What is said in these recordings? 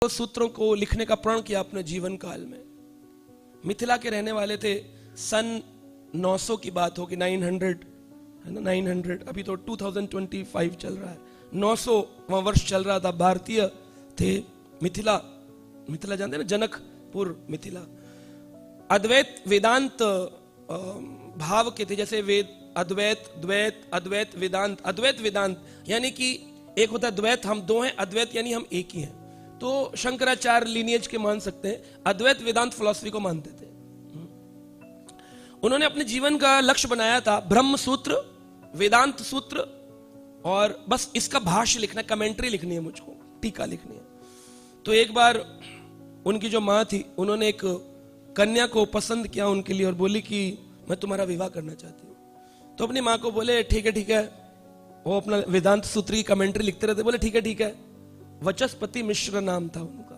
सूत्रों को लिखने का प्रण किया अपने जीवन काल में। मिथिला के रहने वाले थे। सन 900 की बात होगी, 900 है ना, 900। अभी तो 2025 चल रहा है, 900वां वर्ष चल रहा था। भारतीय थे। मिथिला जानते हैं ना, जनकपुर मिथिला। अद्वैत वेदांत भाव के थे, जैसे वेद अद्वैत द्वैत अद्वैत वेदांत। अद्वैत वेदांत यानी कि एक होता है द्वैत, हम दो हैं, अद्वैत यानी हम एक ही हैं। तो शंकराचार्य लिनिएज के मान सकते हैं, अद्वैत वेदांत फिलॉसफी को मानते थे। उन्होंने अपने जीवन का लक्ष्य बनाया था ब्रह्म सूत्र, वेदांत सूत्र, और बस इसका भाष्य लिखना, कमेंट्री लिखनी है मुझको, टीका लिखनी है। तो एक बार उनकी जो माँ थी, उन्होंने एक कन्या को पसंद किया उनके लिए और बोली कि मैं तुम्हारा विवाह करना चाहती हूँ। तो अपनी माँ को बोले ठीक है ठीक है। वो अपना वेदांत सूत्र की कमेंट्री लिखते रहते। बोले ठीक है ठीक है। वचस्पति मिश्र नाम था उनका।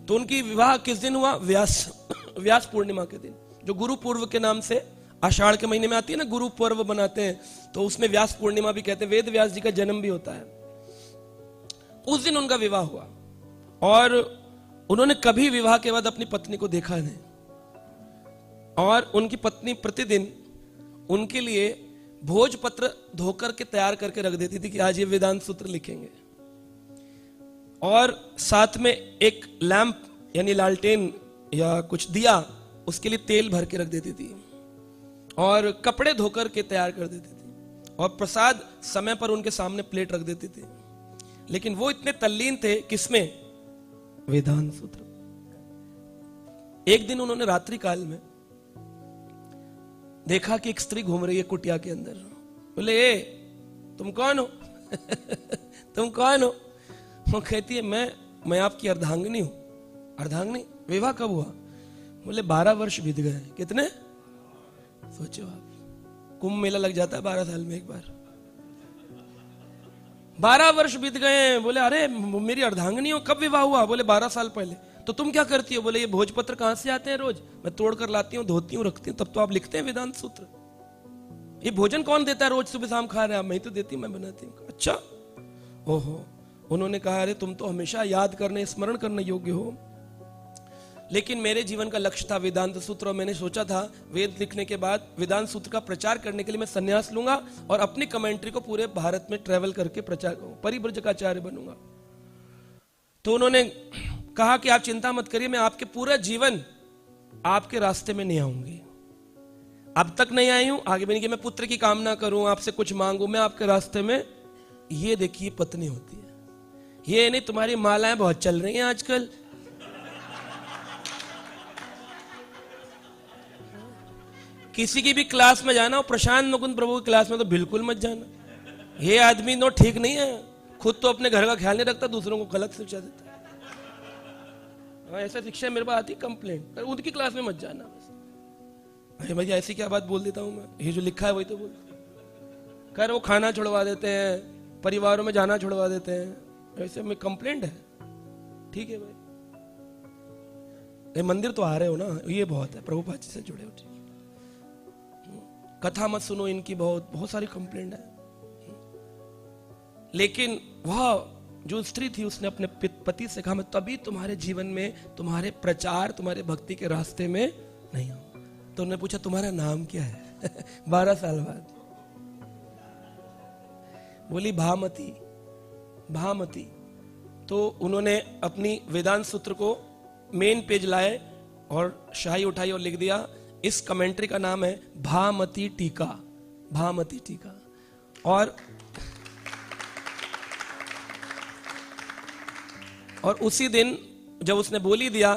तो उनकी विवाह किस दिन हुआ? व्यास पूर्णिमा के दिन, जो गुरु पूर्व के नाम से आषाढ़ के महीने में आती है ना, गुरु पर्व बनाते हैं, तो उसमें व्यास पूर्णिमा भी कहते हैं। वेद व्यास जी का जन्म भी होता है। उस दिन उनका विवाह हुआ और उन्होंने कभी विवाह के बाद अपनी पत्नी को देखा नहीं। और उनकी पत्नी प्रतिदिन उनके लिए भोजपत्र धोकर के तैयार करके रख देती थी कि आज ये वेदांत सूत्र लिखेंगे। और साथ में एक लैंप यानी लालटेन या कुछ दिया, उसके लिए तेल भर के रख देती थी और कपड़े धोकर के तैयार कर देती थी और प्रसाद समय पर उनके सामने प्लेट रख देती थी। लेकिन वो इतने तल्लीन थे किसमें? वेदांत सूत्र। एक दिन उन्होंने रात्रि काल में देखा कि एक स्त्री घूम रही है कुटिया के अंदर। बोले ए, तुम कौन हो? तुम कौन हो? वो कहती है मैं आपकी अर्धांगिनी हूं। अर्धांगिनी? विवाह कब हुआ? बोले 12 वर्ष बीत गए। कितने? सोचो आप, कुंभ मेला लग जाता है 12 साल में एक बार। 12 वर्ष बीत गए। बोले अरे मेरी अर्धांगिनी हो, कब विवाह हुआ? बोले 12 साल पहले। तो तुम क्या करती हो? बोले ये भोजपत्र कहां से आते हैं रोज? मैं तोड़ कर लाती हूँ, धोती हूँ, रखती हूँ, तब तो आप लिखते हैं वेदांत सूत्र। ये भोजन कौन देता है रोज सुबह शाम खा रहे हैं? मैं तो देती हूँ, मैं बनाती हूँ। अच्छा, ओहो। उन्होंने कहा अरे तुम तो हमेशा याद करने, स्मरण करने योग्य हो। लेकिन मेरे जीवन का लक्ष्य था वेदांत सूत्र, और मैंने सोचा था वेद लिखने के बाद वेदांत सूत्र का प्रचार करने के लिए मैं संन्यास लूंगा और अपनी कमेंट्री को पूरे भारत में ट्रेवल करके प्रचार करूंगा, परिव्रजकाचार्य बनूंगा। तो उन्होंने कहा कि आप चिंता मत करिए, मैं आपके पूरा जीवन आपके रास्ते में नहीं आऊंगी। अब तक नहीं आई हूं, आगे भी नहीं कि मैं पुत्र की कामना करूं, आपसे कुछ मांगू। मैं आपके रास्ते में, ये देखिए पत्नी होती है। ये नहीं तुम्हारी मालाएं बहुत चल रही हैं आजकल, किसी की भी क्लास में जाना हो, प्रशांत मुकुंद प्रभु की क्लास में तो बिल्कुल मत जाना। ये आदमी नो ठीक नहीं है, खुद तो अपने घर का ख्याल नहीं रखता, दूसरों को गलत शिक्षा देता है। ऐसा शिक्षा मेरे पास आती कंप्लेंट, उनकी क्लास में मत जाना। अरे भैया ऐसी क्या बात बोल देता हूं मैं, ये जो लिखा है वही तो बोल। खैर वो खाना छुड़वा देते हैं, परिवारों में जाना छुड़वा देते हैं, ऐसे में कंप्लेंट है। ठीक है भाई, ये मंदिर तो आ रहे हो ना, ये बहुत है, प्रभुपाद जी से जुड़े हो। ठीक, कथा मत सुनो इनकी, बहुत सारी कंप्लेंट है। लेकिन वह जो स्त्री थी, उसने अपने पति से कहा मैं तभी तुम्हारे जीवन में, तुम्हारे प्रचार, तुम्हारे भक्ति के रास्ते में नहीं आऊं। तो उन्होंने पूछा तुम्हारा नाम क्या है? 12 साल बाद बोली भामती। भामती। तो उन्होंने अपनी वेदांत सूत्र को मेन पेज लाए और शाही उठाई और लिख दिया, इस कमेंट्री का नाम है भामती टीका। भामती टीका। और उसी दिन जब उसने बोली दिया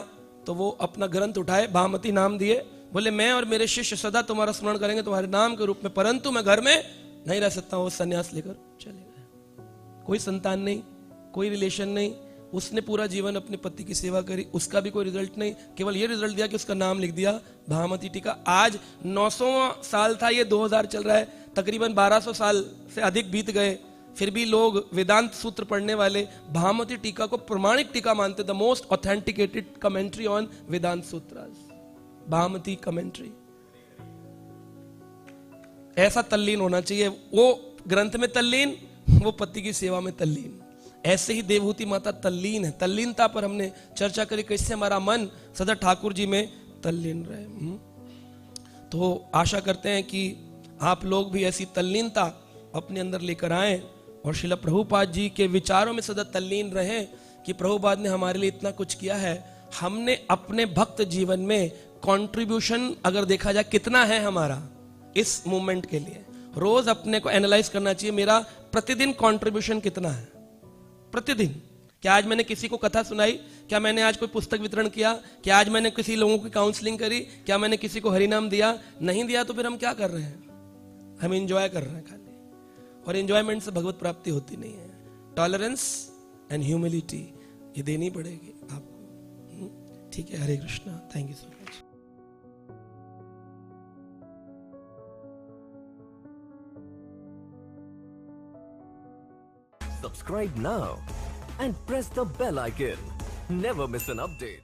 तो वो अपना ग्रंथ उठाए, भामती नाम दिए। बोले मैं और मेरे शिष्य सदा तुम्हारा स्मरण करेंगे तुम्हारे नाम के रूप में, परंतु मैं घर में नहीं रह सकता हूं। वो संन्यास लेकर चले गए। कोई संतान नहीं, कोई रिलेशन नहीं। उसने पूरा जीवन अपने पति की सेवा करी, उसका भी कोई रिजल्ट नहीं, केवल ये रिजल्ट दिया कि उसका नाम लिख दिया भामती टीका। आज 900वां साल था, ये 2000 चल रहा है, तकरीबन 1200 साल से अधिक बीत गए, फिर भी लोग वेदांत सूत्र पढ़ने वाले भामती टीका को प्रमाणिक टीका मानते। The most authenticated commentary on Vedanta sutras, Bhamati commentary. ऐसा तल्लीन होना चाहिए, वो ग्रंथ में तल्लीन, वो पति की सेवा में तल्लीन। ऐसे ही देवहूति माता तल्लीन है। तल्लीनता पर हमने चर्चा करी, कैसे हमारा मन सदा ठाकुर जी में तल्लीन रहे। तो आशा करते हैं कि आप लोग भी ऐसी तल्लीनता अपने अंदर लेकर आए और श्रील प्रभुपाद जी के विचारों में सदा तल्लीन रहें कि प्रभुपाद ने हमारे लिए इतना कुछ किया है। हमने अपने भक्त जीवन में कंट्रीब्यूशन अगर देखा जाए कितना है हमारा इस मूवमेंट के लिए, रोज अपने को एनालाइज करना चाहिए, मेरा प्रतिदिन कंट्रीब्यूशन कितना है। प्रतिदिन क्या आज मैंने किसी को कथा सुनाई, क्या मैंने आज कोई पुस्तक वितरण किया, क्या आज मैंने किसी लोगों की काउंसलिंग करी, क्या मैंने किसी को हरिनाम दिया? नहीं दिया तो फिर हम क्या कर रहे हैं? हम एंजॉय कर रहे हैं खाली, और एंजॉयमेंट से भगवत प्राप्ति होती नहीं है। टॉलरेंस एंड ह्यूमिलिटी ये देनी पड़ेगी आपको। ठीक है, Hare Krishna, thank you so much. Subscribe now and press the bell icon. Never miss an update.